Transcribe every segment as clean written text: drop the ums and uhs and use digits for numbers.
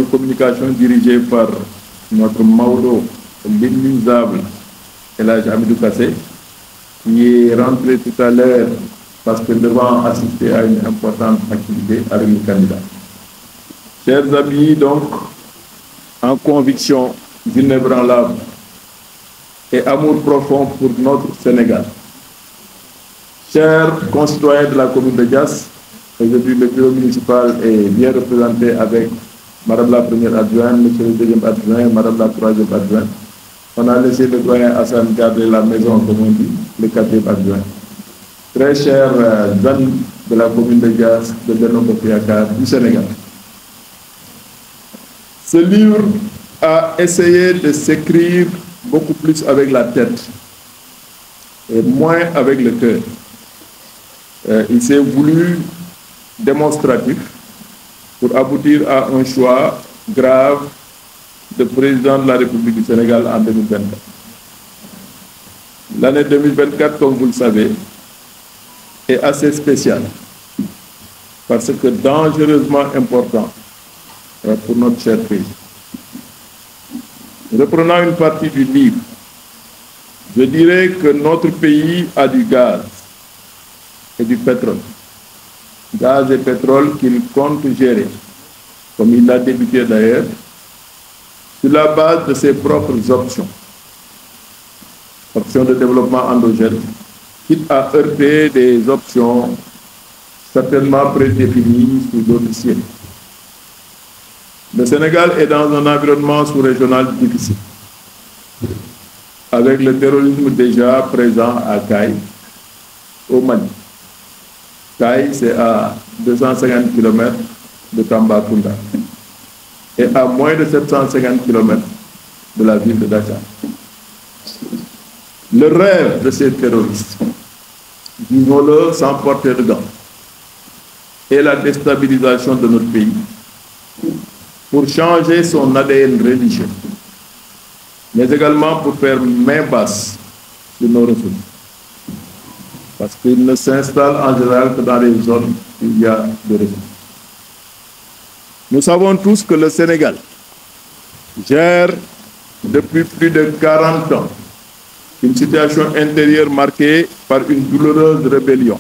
communication dirigée par notre Maodo, l'inusable Elhadji Hamidou Kassé, qui est rentré tout à l'heure parce que devant assister à une importante activité avec le candidat. Chers amis, donc, en conviction inébranlable et amour profond pour notre Sénégal. Chers concitoyens de la commune de Diass, aujourd'hui le bureau municipal est bien représenté avec Madame la première adjointe, Monsieur le deuxième adjoint, Madame la troisième adjointe. On a laissé le doyen Hassan garder la maison, comme on dit, le quatrième adjoint. Très chers amis de la commune de Diass, de Benno Bokk Yakaar du Sénégal. Ce livre a essayé de s'écrire beaucoup plus avec la tête et moins avec le cœur. Il s'est voulu démonstratif pour aboutir à un choix grave de président de la République du Sénégal en 2024. L'année 2024, comme vous le savez, est assez spéciale parce que dangereusement important pour notre cher pays. Reprenant une partie du livre, je dirais que notre pays a du gaz et du pétrole. Gaz et pétrole qu'il compte gérer, comme il l'a débuté d'ailleurs, sur la base de ses propres options. Options de développement endogène, quitte à heurter des options certainement prédéfinies sous d'autres ciels. Le Sénégal est dans un environnement sous-régional difficile, avec le terrorisme déjà présent à Kayes, au Mali. Kayes, c'est à 250 km de Tambacounda et à moins de 750 km de la ville de Dakar. Le rêve de ces terroristes, disons-le sans porter de gants, est la déstabilisation de notre pays pour changer son ADN religieux, mais également pour faire main basse sur nos ressources. Parce qu'il ne s'installe en général que dans les zones où il y a de ressources. Nous savons tous que le Sénégal gère depuis plus de 40 ans une situation intérieure marquée par une douloureuse rébellion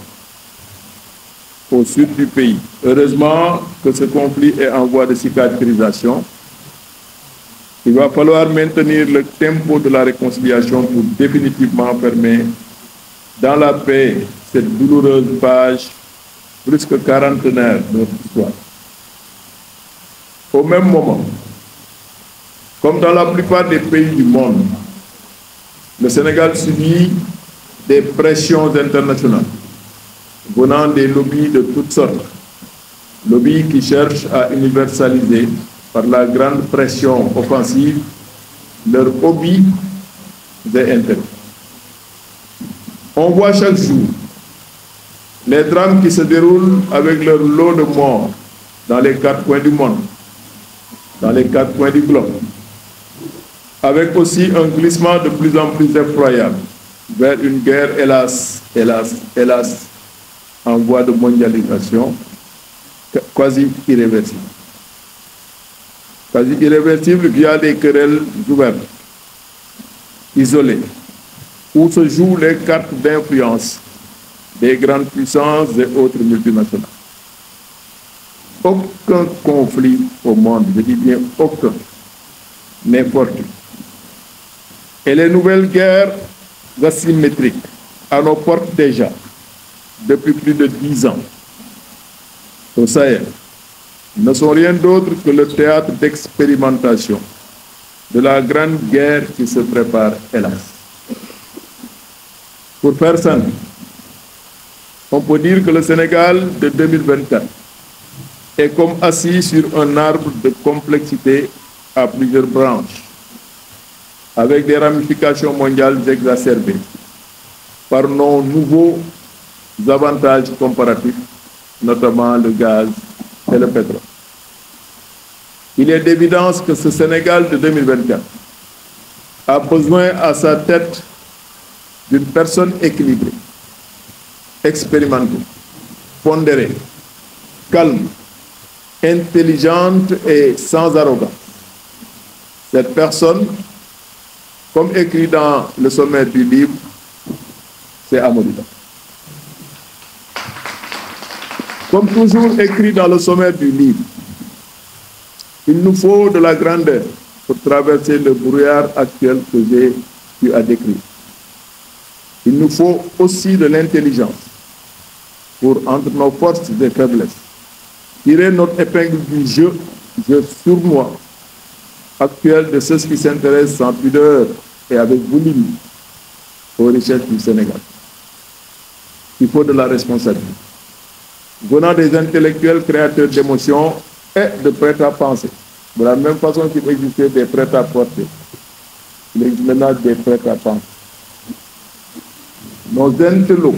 au sud du pays. Heureusement que ce conflit est en voie de cicatrisation. Il va falloir maintenir le tempo de la réconciliation pour définitivement fermer dans la paix cette douloureuse page plus que quarantenaire de notre histoire. Au même moment, comme dans la plupart des pays du monde, le Sénégal subit des pressions internationales venant des lobbies de toutes sortes, lobbies qui cherchent à universaliser par la grande pression offensive leurs hobbies et intérêts. On voit chaque jour les drames qui se déroulent avec leur lot de morts dans les quatre coins du monde, dans les quatre coins du globe, avec aussi un glissement de plus en plus effroyable vers une guerre, hélas, en voie de mondialisation, quasi irréversible. Quasi irréversible via des querelles ouvertes, isolées, où se jouent les cartes d'influence des grandes puissances et autres multinationales. Aucun conflit au monde, je dis bien aucun, n'est fortuit. Et les nouvelles guerres asymétriques à nos portes déjà depuis plus de 10 ans au Sahel ne sont rien d'autre que le théâtre d'expérimentation de la grande guerre qui se prépare, hélas. Pour faire simple, on peut dire que le Sénégal de 2024 est comme assis sur un arbre de complexité à plusieurs branches, avec des ramifications mondiales exacerbées par nos nouveaux avantages comparatifs, notamment le gaz et le pétrole. Il est d'évidence que ce Sénégal de 2024 a besoin à sa tête d'une personne équilibrée, expérimentée, pondérée, calme, intelligente et sans arrogance. Cette personne, comme écrit dans le sommaire du livre, c'est Amadou Ba. Comme toujours écrit dans le sommaire du livre, il nous faut de la grandeur pour traverser le brouillard actuel que j'ai eu à décrire. Il nous faut aussi de l'intelligence pour, entre nos forces et faiblesses, tirer notre épingle du jeu sournois actuel de ceux qui s'intéressent sans pudeur et avec boulimie aux richesses du Sénégal. Il faut de la responsabilité, venant des intellectuels créateurs d'émotions et de prêt-à-penser. De la même façon qu'il existait des prêt-à-porter, il existe maintenant des prêt-à-penser. Nos intellos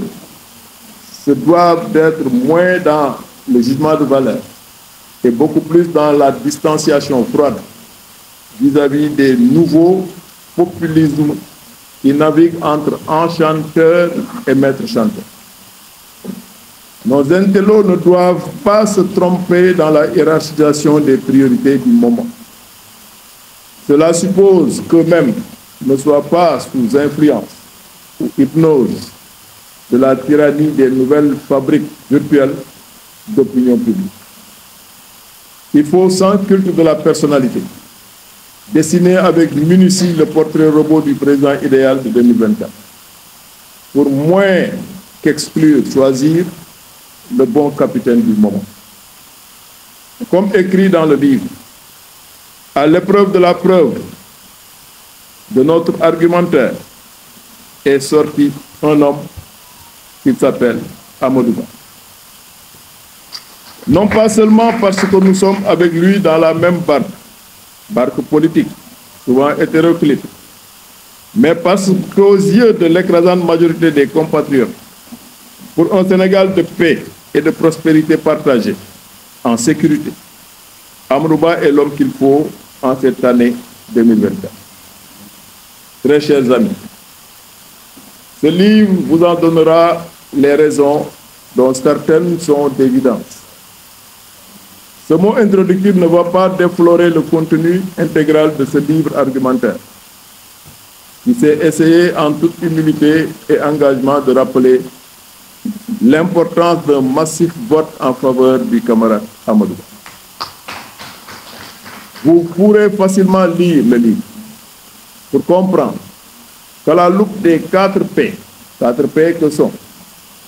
se doivent d'être moins dans le jugement de valeur et beaucoup plus dans la distanciation froide vis-à-vis des nouveaux populismes qui naviguent entre enchanteurs et maîtres chanteurs. Nos intellos ne doivent pas se tromper dans la hiérarchisation des priorités du moment. Cela suppose qu'eux-mêmes ne soient pas sous influence ou hypnose de la tyrannie des nouvelles fabriques virtuelles d'opinion publique. Il faut, sans culte de la personnalité, dessiner avec minutie le portrait robot du président idéal de 2024. Pour moins qu'exclure, choisir le bon capitaine du moment. Comme écrit dans le livre, à l'épreuve de la preuve de notre argumentaire est sorti un homme qui s'appelle Amadou Ba. Non pas seulement parce que nous sommes avec lui dans la même barque politique, souvent hétéroclite, mais parce qu'aux yeux de l'écrasante majorité des compatriotes, pour un Sénégal de paix et de prospérité partagée, en sécurité, Amadou Ba est l'homme qu'il faut en cette année 2024. Très chers amis, ce livre vous en donnera les raisons dont certaines sont d'évidence. Ce mot introductif ne va pas déflorer le contenu intégral de ce livre argumentaire, qui s'est essayé en toute humilité et engagement de rappeler l'importance d'un massif vote en faveur du camarade Amadou Ba. Vous pourrez facilement lire le livre pour comprendre qu'à la loupe des 4 P que sont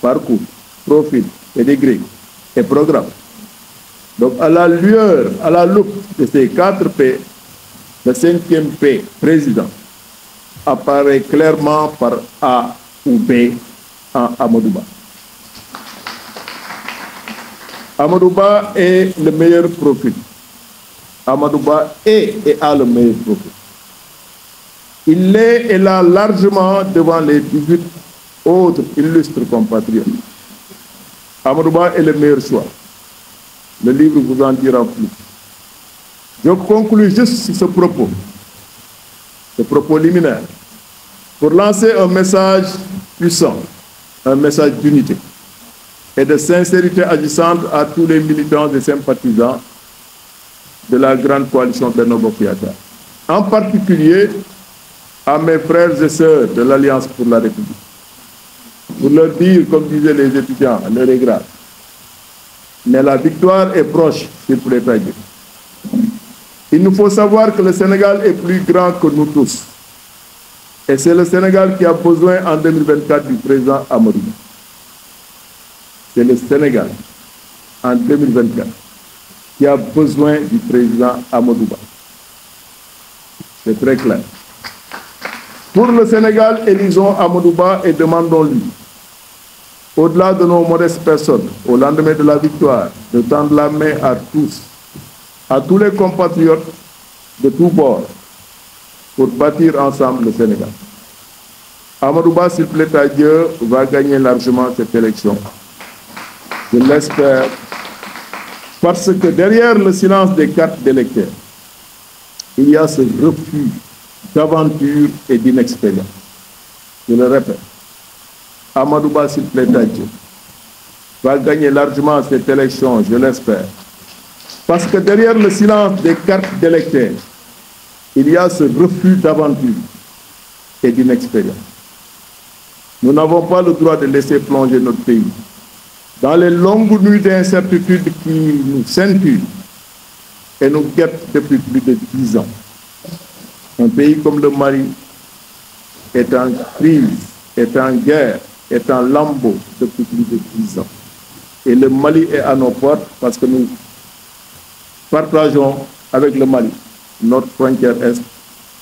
parcours, profil, pédigré et programme, donc à la lueur, à la loupe de ces 4 P, le 5e P, président, apparaît clairement par A ou B en Amadou Ba. Amadou Ba est le meilleur profil. Amadou Ba est et a le meilleur profil. Il l'est et l'a largement devant les 18 autres illustres compatriotes. Amadou Ba est le meilleur choix. Le livre vous en dira plus. Je conclus juste sur ce propos liminaire, pour lancer un message puissant, un message d'unité et de sincérité agissante à tous les militants et sympathisants de la grande coalition Benno Bokk Yakaar. En particulier à mes frères et sœurs de l'Alliance pour la République, pour leur dire, comme disaient les étudiants, leur est grave. Mais la victoire est proche, s'il plaît à Dieu. Il nous faut savoir que le Sénégal est plus grand que nous tous. Et c'est le Sénégal qui a besoin en 2024 du président Amadou Ba. C'est le Sénégal en 2024 qui a besoin du président Amadou Ba. C'est très clair. Pour le Sénégal, élisons Amadou Ba et demandons-lui, au-delà de nos modestes personnes, au lendemain de la victoire, de tendre la main à tous les compatriotes de tous bords, pour bâtir ensemble le Sénégal. Amadou Ba, s'il plaît à Dieu, va gagner largement cette élection. Je l'espère, parce que derrière le silence des cartes d'électeurs, il y a ce refus d'aventure et d'inexpérience. Je le répète, Amadou Ba, s'il plaît à Dieu, va gagner largement cette élection, je l'espère, Parce que derrière le silence des cartes d'électeurs, il y a ce refus d'aventure et d'inexpérience. Nous n'avons pas le droit de laisser plonger notre pays dans les longues nuits d'incertitude qui nous ceinturent et nous guettent depuis plus de 10 ans. Un pays comme le Mali est en crise, est en guerre, est en lambeaux depuis plus de 10 ans. Et le Mali est à nos portes parce que nous partageons avec le Mali notre frontière est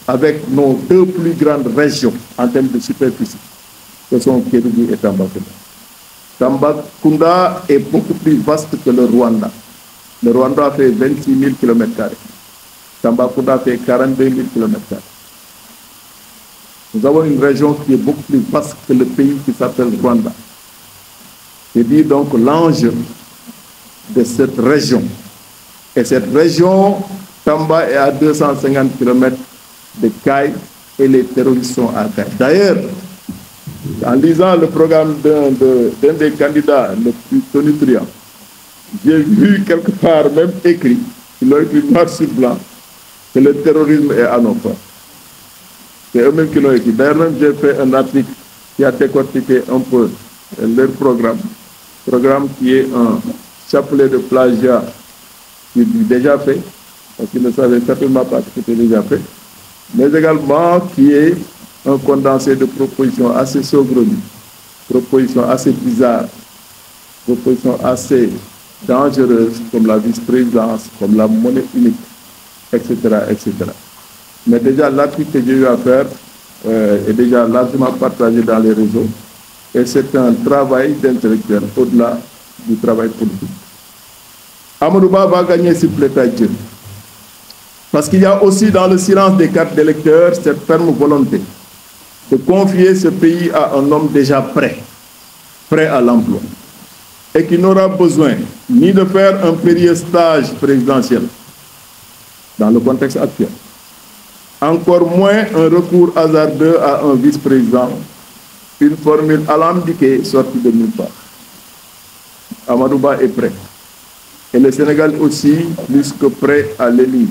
avec nos deux plus grandes régions en termes de superficie, que sont Kédougou et Tambacounda. Tambacounda est beaucoup plus vaste que le Rwanda. Le Rwanda fait 26 000 km². Tambacounda fait 42 000 km². Nous avons une région qui est beaucoup plus vaste que le pays qui s'appelle Rwanda. Je dis donc l'enjeu de cette région. Et cette région, Tamba est à 250 km de Kaï et les terroristes sont à Kaï. D'ailleurs, en lisant le programme d'un des candidats le plus tonitruant, j'ai vu quelque part même écrit, il l'a écrit noir sur blanc, que le terrorisme est à nos portes. C'est eux-mêmes qui l'ont écrit. D'ailleurs, même j'ai fait un article qui a décortiqué un peu leur programme qui est un chapelet de plagiat qui est déjà fait, parce qu'ils ne savaient certainement pas que c'était déjà fait, mais également qui est un condensé de propositions assez saugrenues, propositions assez bizarres, propositions assez dangereuses, comme la vice-présidence, comme la monnaie unique, etc., etc. Mais déjà, l'article que j'ai eu à faire est déjà largement partagé dans les réseaux, et c'est un travail d'intellectuel au-delà du travail politique. Amadou Ba va gagner s'il plaît à Dieu. Parce qu'il y a aussi dans le silence des cartes d'électeurs cette ferme volonté de confier ce pays à un homme déjà prêt à l'emploi, et qui n'aura besoin ni de faire un périlleux stage présidentiel dans le contexte actuel, encore moins un recours hasardeux à un vice-président, une formule alambiquée sortie de nulle part. Amadou Ba est prêt. Et le Sénégal aussi, plus que prêt à l'élire.